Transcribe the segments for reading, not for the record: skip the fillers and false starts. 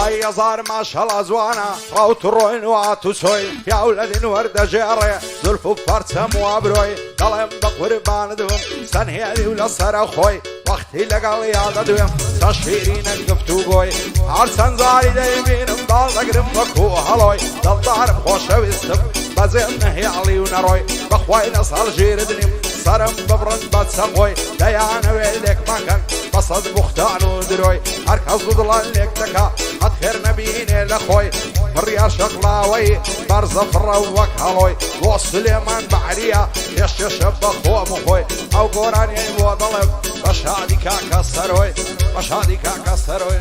يا زار ما شاء الله زوانا روت الروين واتوسوي يا ولد ورده جاري زلف فرسم وابروي قلم بقربان دوم سنهيالي ولا صار اخوي وقتي لقال يا دوم تشيرين القفتو بوي عرسان زاري دايبين بالقرب وكو هلوي دلدار خوش ويستف بزين هيالي ونروي بخوي نصال جيردني صارم ببرد بتسقوي ديانا ويلك مكان بصد بختان ودروي هركز ضلال لك تكا خير نبيني لخوي مريا شقلاوي برزف الروك هلوي وسليمان بحرية يششب بخو مخوي او قراني وضلب بشادي كاكا سروي بشادي كاكا سروي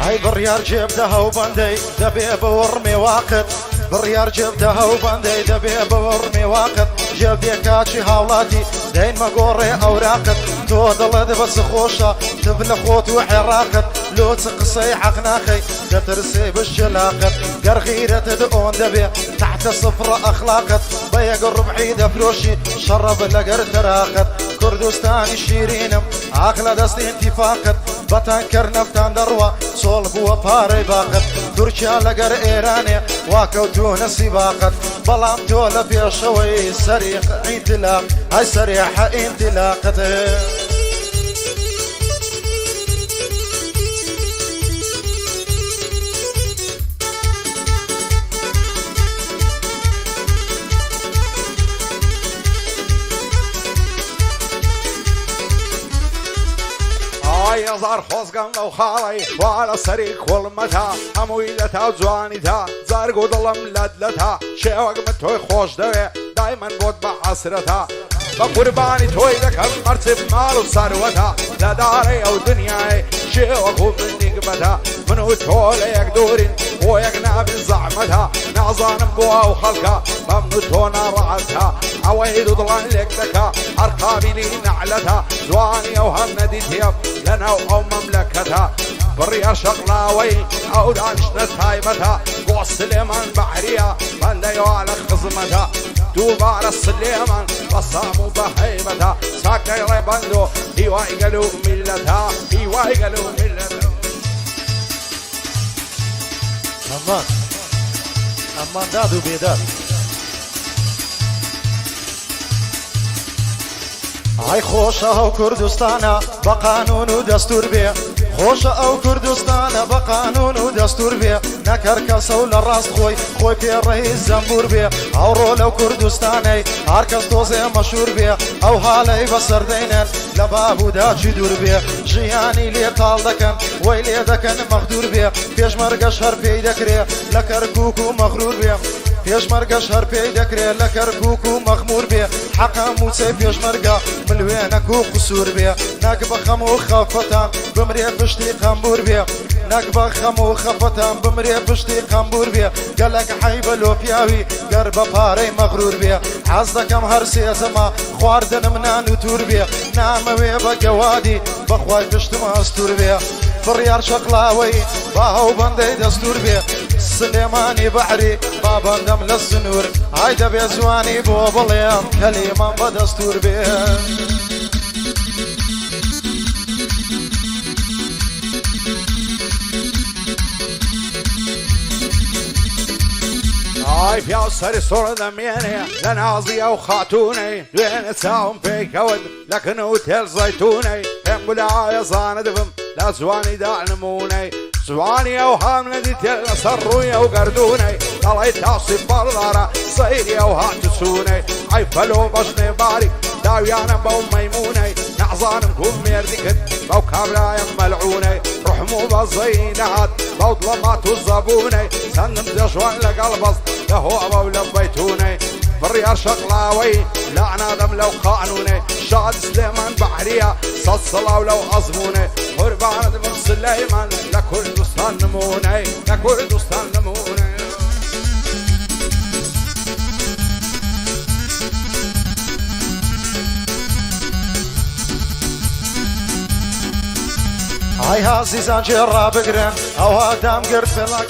هاي بريار جبدها وبندي دبي بورمي واقت بريار جبدها وبندي دبي بورمي واقت جبدي كاتشي هاولاتي دين ما قوري اوراقت تو ضلد بس خوشة تبل خوت وحراقت لو تقصي حقناخي تترسي بالشلاقت قرغيرة تدقون دبي تحت صفر اخلاقت بيق الربعي دفلوشي شرب لقر تراقت كردستاني شيرينم عقل دستي انتفاقت بتنكر نفتان دروا صلب وباري باقت تركيا لقر ايراني واكوتون سباقت بلام تولى في شوي سريع انطلاق هاي سريعة انطلاقته يا زار خوزقان لو خالي وعلى سريك والمتها همويلتها وزوانيتها زار قدلم لدلتها شيوك متوي خوش دوي دايما بود بعصرتها بقرباني توي لك المرتب مال وثروتها لا داري او دنياي شيوك ومن نقبتها منو تولي يقدورين ويقنع بزعمتها نعظان بوا وخلقها ممنو تونا رعتها عويد وضلان لك دكا ارقابي لي نعلتها زواني وهم نديتها لنا او مملكتها بريا شقلاوي او دانشنا تايمتها قوس سليمان بحرية بنديو على خزمتها دوب على السليمان بصامو بهيبتها ساكي ريبندو هيواي قالوا ملتها هيواي قالوا ملتها امان دادو بيداد هاي خوش او كردستانا بقانون ودستور بيه خوش او كردستانا بقانون ودستور بيه نكر كسو للراس خوي في الرئيس زنبور بيه او رول او كردستاني هاركس توزي مشهور بيه او هالي بصر دينن لبابو دا جدور بيه جياني لي طال دكن ويلي دكن مخدور بيه بيش مرقش هر بيدكري لكر كوكو مغرور بيه پیش مرگا شهر پیدا کری لکر کوکو مغمور بی حقا موسی پیش مرگا ملوینکو قصور بی نک بخمو خفتان بمری پشتی قنبور بی نک بخمو خفتان بمری پشتی قنبور بی گلک حیبلو پیاوی گربا پاری مغرور بی حزدکم هر سیزما خواردن منانو تور بی ناموی بگوادی بخوای پشتم استور بی فريار شقلاوي باهو بندي دستور بيه سليماني بحري بابا دم للسنور هايدا بيزواني بو بليم كلمة بدستور بيه هاي في سري صورة دمياني لنازية وخاتوني لين تساهم في كود لكن وتل زيتوني هم قلعايا صاندفم لا زواني دا نموني زواني اوهام نديتل صرويا وقردوني طلعت تعصب برارة صيري وهاتسوني هاي فلو بشني باري داويانا بو ميموني نعظانم كوم ميردكت بو كابلايا ملعوني رحمو بزينات بو ظلمات وزبوني سنم زشوان لقلبص لهو ابو لبيتوني بريار شقلاوي لعنا دم لو قانوني شاد سليمان بحرية صلصلا ولو عظموني قربان دم سليمان لكردستان نموني لكردستان نموني ئای عزیزان جێڕا بگرن ئەوها دامگرت فێڵک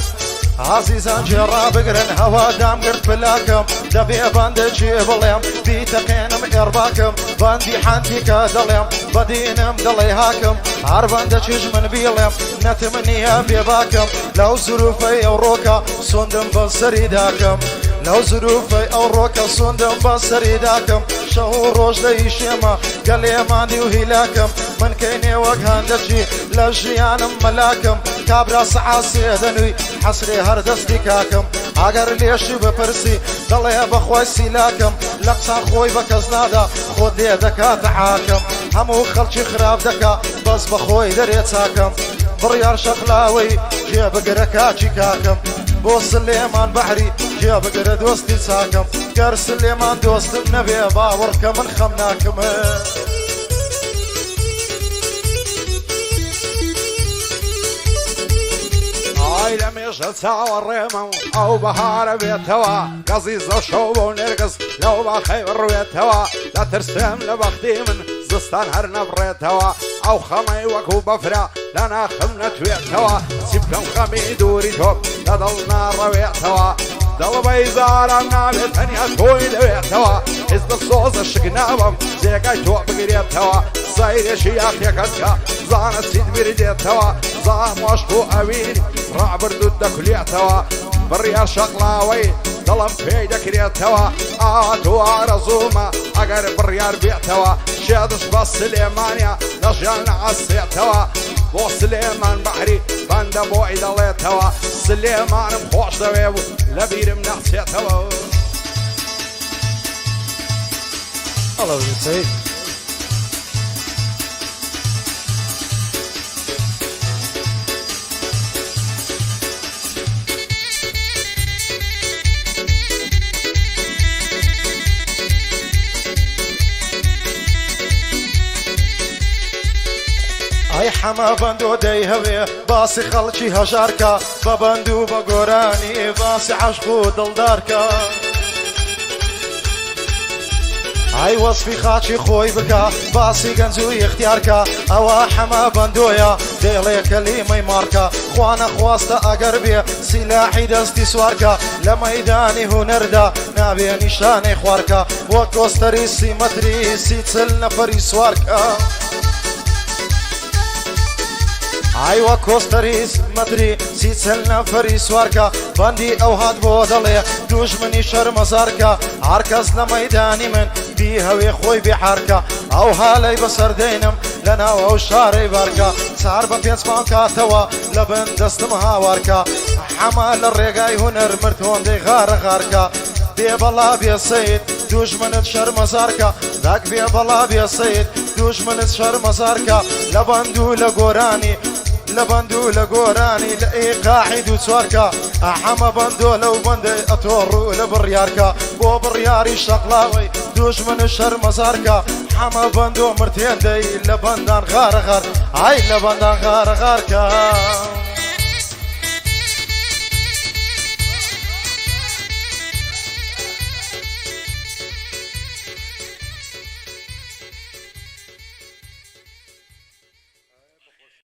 عزیزان جێڕا بگرن هەوا دامگرت پلاکم دەبێ بەندە جێ بڵێم بیتەقێنم ئێڕباکم بەندی حەنتیکە دەڵێم بەدینم دەڵێ هاکم هەر بەندە چیژ من بیڵێم نەتم نییە بێباکم لەو زروفەی ئەو ڕۆکە سوندم بە سەری داکەم لەو زروفەی ئەو ڕۆکە سوندم بە سەری داکەم شەو و ڕۆژ دەیشێمە گەلێماندی و هیلاکم من کەینێ وەک هەندەرجی لە ژیانم مەلاکم کابرا سەعات سێ دەنووی حەسرێ هەر دەستی کاکەم ئەگەر لێشی بپرسی دەڵێ بەخۆی سیلاکم لە قسان خۆی بە کەس نادا خۆت لێ دەکاتە حاکم هەموو خەڵکی خراپ دەکا بەس بەخۆی دەرێ چاکەم بڕیار شەقلاوەی جێبگرە کاچی کاکەم بۆ سلێمان بەحری جێبگرە دۆستی چاکەم گەر سلێمان دۆستم نەبێ باوەڕکە من خەم ناکەمە ئای لە مێژە چاوەڕێمە و ئەو بەهارە بێتەوە گەزیزە شەو بۆ نێرگز لەو باخەی بڕوێتەوە دەترسێم لە بەختی من زستان هەر نەبڕێتەوە ئەو خەمەی وەکو بەفرا لە ناخم نەتوێتەوە چی بکەم خەمی دووری تۆ لە دڵ ناڕەوێتەوە دڵبەی زاران نابێت تەنیا تۆی لەوێتەوە هیچ بە سۆزە شک نابم جێگای تۆ بگرێتەوە سەیرێکی یاقیەکەتکە زانە چیت بردێتەوە زان مۆشت و ئەوین ڕابردوت دەکولێتەوە بڕیار شەقلاوەی دڵم پێی دەکرێتەوە ئاتو ئارەزوومە ئەگەر بڕیار بێتەوە شێدش بە سلێمانە لە ژیان نەعەسێتەوە بۆ سلێمان بەحری بەندە بۆی دەڵێتەوە سلێمانم خۆش دەوێ و لە بیرم ناچێتەوە ئەی حەمە بەندۆ دەی هەوێ باسی خەڵکی هەژارکە بە بەند و بە گۆرانی باسی عەشق و دڵدارکە ئای وەسفی خاچی خۆی بکە باسی گەنج و یختیارکە ئەوە حەمە بەندۆیە دێڵێ کەلیمەی مارکە خوا نەخواستە ئەگەر بێ سیلاحی دەستی سوارکە لە مەیدانی هونەردا نابێ نیشانەی خوارکە وەک کۆستەری سیمەتری سی چل نەفەری سوارکە ئایوە کۆستەریس مەدری سی چل نەفەری سوارکە بەندی ئەو هات بۆ دەڵێ دوژمنی شەرمەزارکە هەرکەس لە مەیدانی من بی هەوێ خۆی بێحارکە ئەو هالەی بەسەردەینم لە ناو ئەو شارەی بارکە چار بە پێنج پاو کاتەوە لە بن دەستم هاوارکە حەما لە ڕێگای هونەر مرد هۆندەی غارە غارکە بێ بەڵا بێ سەید دوژمنت شەرمەزارکە داک بێ بەڵا بێ سەید دوژمنت شەرمەزارکە لە بەند و لە گۆرانی لە بەند و لە گۆرانی لە ئێقاعی دوو چوارکە ئەحەمە بەندۆ لەو بەندەی ئەتۆڕوو لە بڕیارکە بۆ بڕیاری شەقلاوەی دوژمنت شەرمەزارکە حەمە بەندۆ مرتێندەی لە بەندان غارە غار ئای لە بەندان غارە غارکە